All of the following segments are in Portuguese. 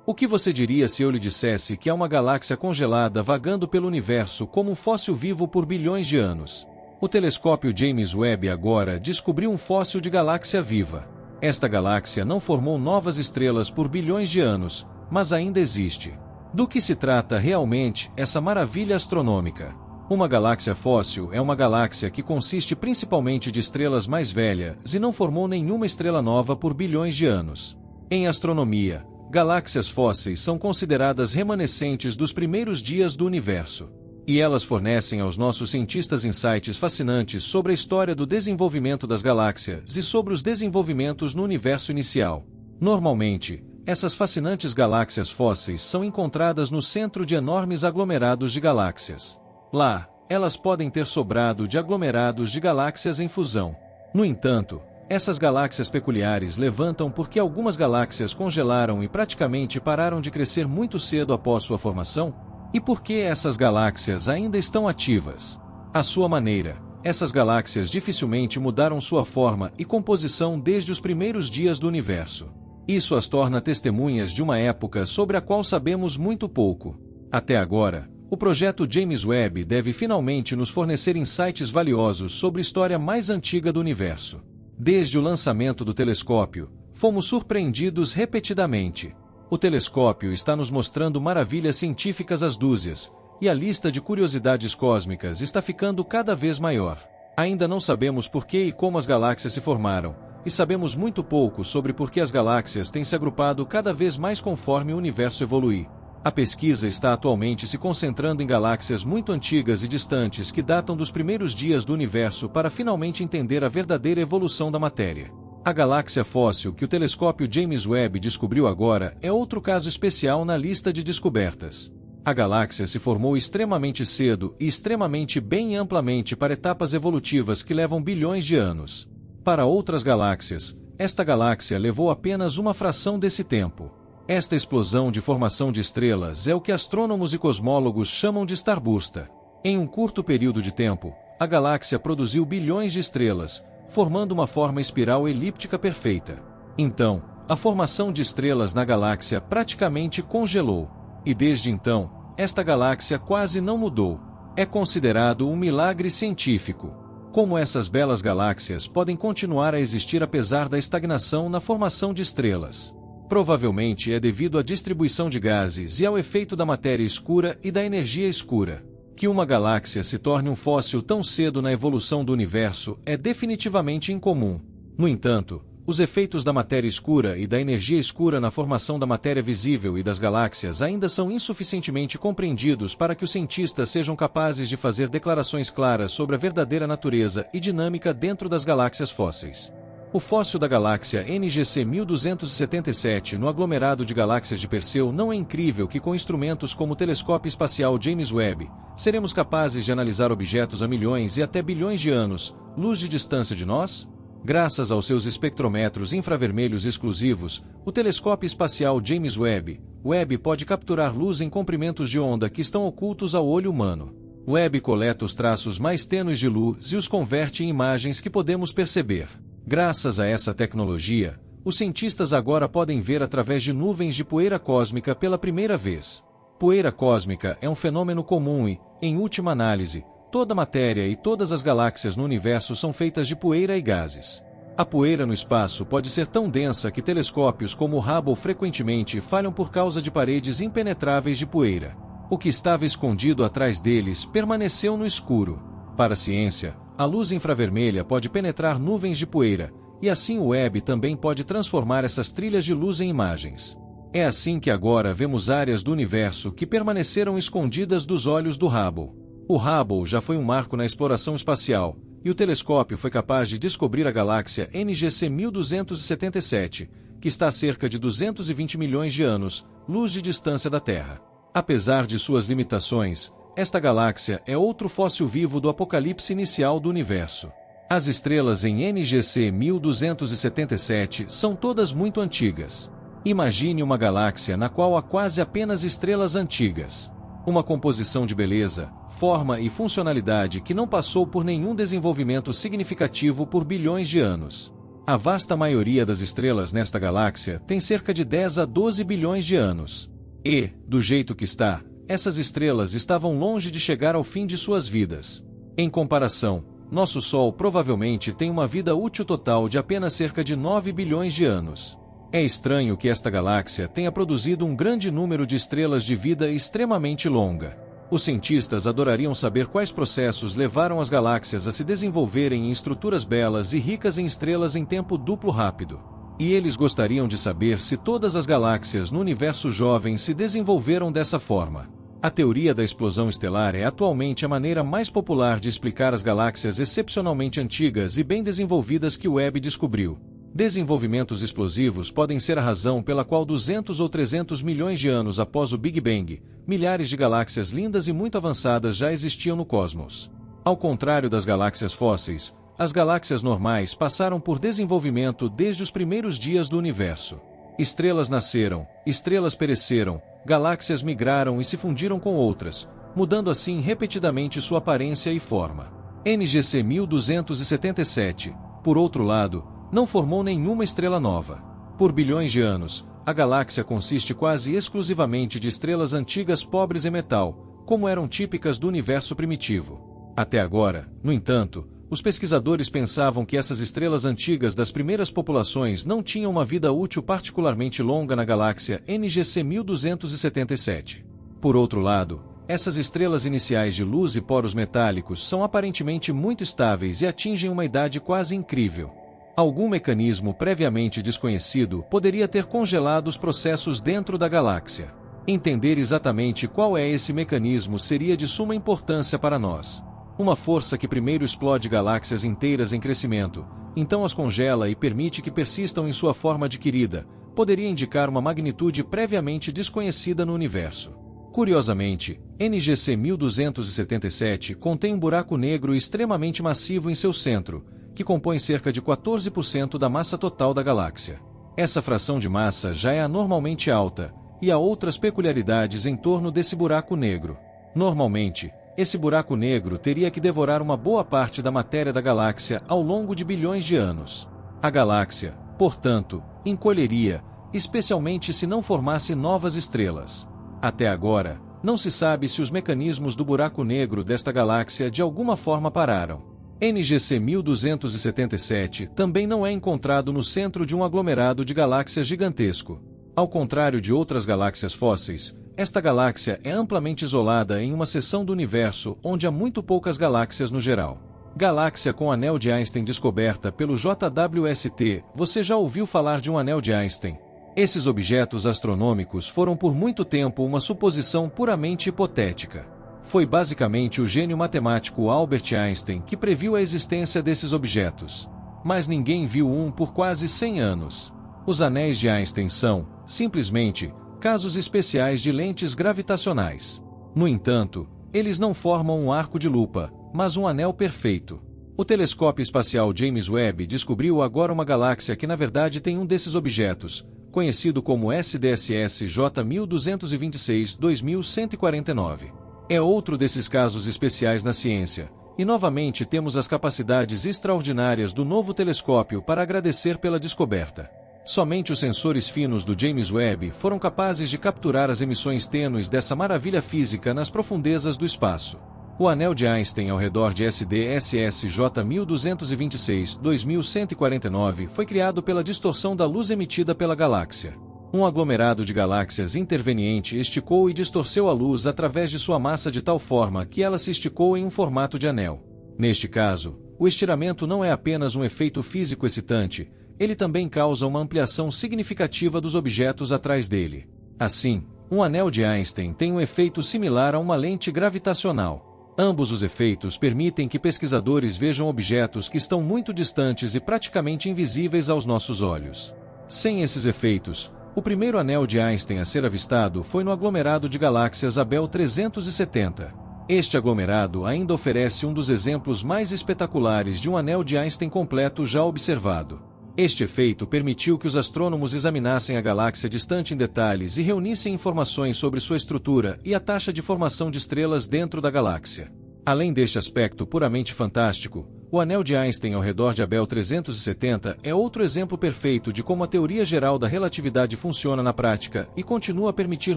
O que você diria se eu lhe dissesse que há uma galáxia congelada vagando pelo universo como um fóssil vivo por bilhões de anos? O telescópio James Webb agora descobriu um fóssil de galáxia viva. Esta galáxia não formou novas estrelas por bilhões de anos, mas ainda existe. Do que se trata realmente essa maravilha astronômica? Uma galáxia fóssil é uma galáxia que consiste principalmente de estrelas mais velhas e não formou nenhuma estrela nova por bilhões de anos. Em astronomia, galáxias fósseis são consideradas remanescentes dos primeiros dias do universo. E elas fornecem aos nossos cientistas insights fascinantes sobre a história do desenvolvimento das galáxias e sobre os desenvolvimentos no universo inicial. Normalmente, essas fascinantes galáxias fósseis são encontradas no centro de enormes aglomerados de galáxias. Lá, elas podem ter sobrado de aglomerados de galáxias em fusão. No entanto, essas galáxias peculiares levantam porque algumas galáxias congelaram e praticamente pararam de crescer muito cedo após sua formação? E por que essas galáxias ainda estão ativas? À sua maneira, essas galáxias dificilmente mudaram sua forma e composição desde os primeiros dias do universo. Isso as torna testemunhas de uma época sobre a qual sabemos muito pouco. Até agora, o projeto James Webb deve finalmente nos fornecer insights valiosos sobre a história mais antiga do universo. Desde o lançamento do telescópio, fomos surpreendidos repetidamente. O telescópio está nos mostrando maravilhas científicas às dúzias, e a lista de curiosidades cósmicas está ficando cada vez maior. Ainda não sabemos por que e como as galáxias se formaram, e sabemos muito pouco sobre por que as galáxias têm se agrupado cada vez mais conforme o universo evolui. A pesquisa está atualmente se concentrando em galáxias muito antigas e distantes que datam dos primeiros dias do universo para finalmente entender a verdadeira evolução da matéria. A galáxia fóssil que o telescópio James Webb descobriu agora é outro caso especial na lista de descobertas. A galáxia se formou extremamente cedo e extremamente bem e amplamente para etapas evolutivas que levam bilhões de anos. Para outras galáxias, esta galáxia levou apenas uma fração desse tempo. Esta explosão de formação de estrelas é o que astrônomos e cosmólogos chamam de starburst. Em um curto período de tempo, a galáxia produziu bilhões de estrelas, formando uma forma espiral elíptica perfeita. Então, a formação de estrelas na galáxia praticamente congelou. E desde então, esta galáxia quase não mudou. É considerado um milagre científico. Como essas belas galáxias podem continuar a existir apesar da estagnação na formação de estrelas? Provavelmente é devido à distribuição de gases e ao efeito da matéria escura e da energia escura. Que uma galáxia se torne um fóssil tão cedo na evolução do universo é definitivamente incomum. No entanto, os efeitos da matéria escura e da energia escura na formação da matéria visível e das galáxias ainda são insuficientemente compreendidos para que os cientistas sejam capazes de fazer declarações claras sobre a verdadeira natureza e dinâmica dentro das galáxias fósseis. O fóssil da galáxia NGC 1277 no aglomerado de galáxias de Perseu não é incrível que com instrumentos como o telescópio espacial James Webb, seremos capazes de analisar objetos a milhões e até bilhões de anos, luz de distância de nós? Graças aos seus espectrômetros infravermelhos exclusivos, o telescópio espacial James Webb pode capturar luz em comprimentos de onda que estão ocultos ao olho humano. Webb coleta os traços mais tênues de luz e os converte em imagens que podemos perceber. Graças a essa tecnologia, os cientistas agora podem ver através de nuvens de poeira cósmica pela primeira vez. Poeira cósmica é um fenômeno comum e, em última análise, toda a matéria e todas as galáxias no universo são feitas de poeira e gases. A poeira no espaço pode ser tão densa que telescópios como o Hubble frequentemente falham por causa de paredes impenetráveis de poeira. O que estava escondido atrás deles permaneceu no escuro. Para a ciência, a luz infravermelha pode penetrar nuvens de poeira, e assim o Webb também pode transformar essas trilhas de luz em imagens. É assim que agora vemos áreas do universo que permaneceram escondidas dos olhos do Hubble. O Hubble já foi um marco na exploração espacial, e o telescópio foi capaz de descobrir a galáxia NGC 1277, que está a cerca de 220 milhões de anos, luz de distância da Terra. Apesar de suas limitações, esta galáxia é outro fóssil vivo do apocalipse inicial do universo. As estrelas em NGC 1277 são todas muito antigas. Imagine uma galáxia na qual há quase apenas estrelas antigas. Uma composição de beleza, forma e funcionalidade que não passou por nenhum desenvolvimento significativo por bilhões de anos. A vasta maioria das estrelas nesta galáxia tem cerca de 10 a 12 bilhões de anos. E, do jeito que está, essas estrelas estavam longe de chegar ao fim de suas vidas. Em comparação, nosso Sol provavelmente tem uma vida útil total de apenas cerca de 9 bilhões de anos. É estranho que esta galáxia tenha produzido um grande número de estrelas de vida extremamente longa. Os cientistas adorariam saber quais processos levaram as galáxias a se desenvolverem em estruturas belas e ricas em estrelas em tempo duplo rápido. E eles gostariam de saber se todas as galáxias no universo jovem se desenvolveram dessa forma. A teoria da explosão estelar é atualmente a maneira mais popular de explicar as galáxias excepcionalmente antigas e bem desenvolvidas que o Webb descobriu. Desenvolvimentos explosivos podem ser a razão pela qual 200 ou 300 milhões de anos após o Big Bang, milhares de galáxias lindas e muito avançadas já existiam no cosmos. Ao contrário das galáxias fósseis, as galáxias normais passaram por desenvolvimento desde os primeiros dias do universo. Estrelas nasceram, estrelas pereceram, galáxias migraram e se fundiram com outras, mudando assim repetidamente sua aparência e forma. NGC 1277, por outro lado, não formou nenhuma estrela nova. Por bilhões de anos, a galáxia consiste quase exclusivamente de estrelas antigas pobres em metal, como eram típicas do universo primitivo. Até agora, no entanto, os pesquisadores pensavam que essas estrelas antigas das primeiras populações não tinham uma vida útil particularmente longa na galáxia NGC 1277. Por outro lado, essas estrelas iniciais de luz e poros metálicos são aparentemente muito estáveis e atingem uma idade quase incrível. Algum mecanismo previamente desconhecido poderia ter congelado os processos dentro da galáxia. Entender exatamente qual é esse mecanismo seria de suma importância para nós. Uma força que primeiro explode galáxias inteiras em crescimento, então as congela e permite que persistam em sua forma adquirida, poderia indicar uma magnitude previamente desconhecida no universo. Curiosamente, NGC 1277 contém um buraco negro extremamente massivo em seu centro, que compõe cerca de 14% da massa total da galáxia. Essa fração de massa já é anormalmente alta, e há outras peculiaridades em torno desse buraco negro. Normalmente, esse buraco negro teria que devorar uma boa parte da matéria da galáxia ao longo de bilhões de anos. A galáxia, portanto, encolheria, especialmente se não formasse novas estrelas. Até agora, não se sabe se os mecanismos do buraco negro desta galáxia de alguma forma pararam. NGC 1277 também não é encontrado no centro de um aglomerado de galáxias gigantesco. Ao contrário de outras galáxias fósseis, esta galáxia é amplamente isolada em uma seção do universo onde há muito poucas galáxias no geral. Galáxia com anel de Einstein descoberta pelo JWST. Você já ouviu falar de um anel de Einstein? Esses objetos astronômicos foram por muito tempo uma suposição puramente hipotética. Foi basicamente o gênio matemático Albert Einstein que previu a existência desses objetos. Mas ninguém viu um por quase 100 anos. Os anéis de Einstein são, simplesmente, casos especiais de lentes gravitacionais. No entanto, eles não formam um arco de lupa, mas um anel perfeito. O telescópio espacial James Webb descobriu agora uma galáxia que na verdade tem um desses objetos, conhecido como SDSS J1226-2149. É outro desses casos especiais na ciência, e novamente temos as capacidades extraordinárias do novo telescópio para agradecer pela descoberta. Somente os sensores finos do James Webb foram capazes de capturar as emissões tênues dessa maravilha física nas profundezas do espaço. O anel de Einstein ao redor de SDSS J1226-2149 foi criado pela distorção da luz emitida pela galáxia. Um aglomerado de galáxias interveniente esticou e distorceu a luz através de sua massa de tal forma que ela se esticou em um formato de anel. Neste caso, o estiramento não é apenas um efeito físico excitante, ele também causa uma ampliação significativa dos objetos atrás dele. Assim, um anel de Einstein tem um efeito similar a uma lente gravitacional. Ambos os efeitos permitem que pesquisadores vejam objetos que estão muito distantes e praticamente invisíveis aos nossos olhos. Sem esses efeitos, o primeiro anel de Einstein a ser avistado foi no aglomerado de galáxias Abell 370. Este aglomerado ainda oferece um dos exemplos mais espetaculares de um anel de Einstein completo já observado. Este efeito permitiu que os astrônomos examinassem a galáxia distante em detalhes e reunissem informações sobre sua estrutura e a taxa de formação de estrelas dentro da galáxia. Além deste aspecto puramente fantástico, O anel de Einstein ao redor de Abel 370 é outro exemplo perfeito de como a teoria geral da relatividade funciona na prática e continua a permitir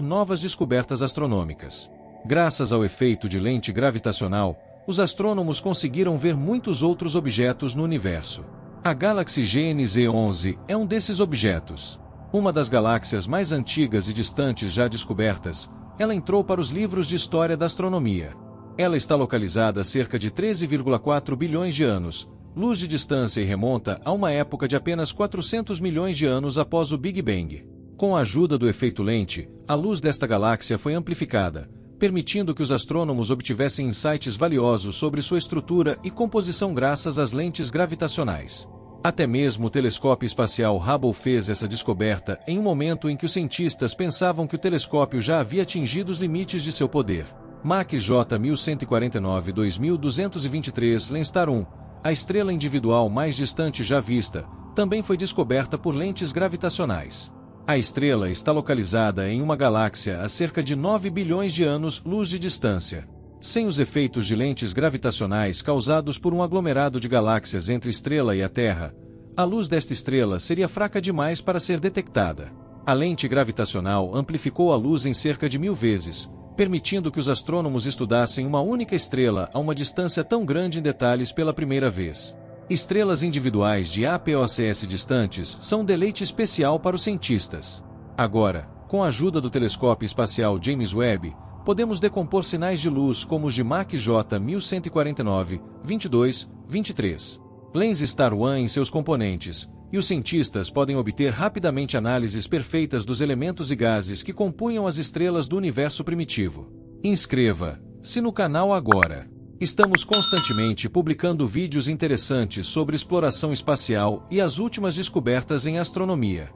novas descobertas astronômicas. Graças ao efeito de lente gravitacional, os astrônomos conseguiram ver muitos outros objetos no universo. A Galaxy GNZ11 é um desses objetos. Uma das galáxias mais antigas e distantes já descobertas, ela entrou para os livros de história da astronomia. Ela está localizada a cerca de 13,4 bilhões de anos, luz de distância e remonta a uma época de apenas 400 milhões de anos após o Big Bang. Com a ajuda do efeito lente, a luz desta galáxia foi amplificada, permitindo que os astrônomos obtivessem insights valiosos sobre sua estrutura e composição graças às lentes gravitacionais. Até mesmo o telescópio espacial Hubble fez essa descoberta em um momento em que os cientistas pensavam que o telescópio já havia atingido os limites de seu poder. Mach J 1149-2223 Lenstar 1, a estrela individual mais distante já vista, também foi descoberta por lentes gravitacionais. A estrela está localizada em uma galáxia a cerca de 9 bilhões de anos-luz de distância. Sem os efeitos de lentes gravitacionais causados por um aglomerado de galáxias entre estrela e a Terra, a luz desta estrela seria fraca demais para ser detectada. A lente gravitacional amplificou a luz em cerca de 1000 vezes, permitindo que os astrônomos estudassem uma única estrela a uma distância tão grande em detalhes pela primeira vez. Estrelas individuais de APOCS distantes são um deleite especial para os cientistas. Agora, com a ajuda do telescópio espacial James Webb, podemos decompor sinais de luz como os de Mach J 1149-22-23. Lenstar 1 em seus componentes, e os cientistas podem obter rapidamente análises perfeitas dos elementos e gases que compunham as estrelas do universo primitivo. Inscreva-se no canal agora. Estamos constantemente publicando vídeos interessantes sobre exploração espacial e as últimas descobertas em astronomia.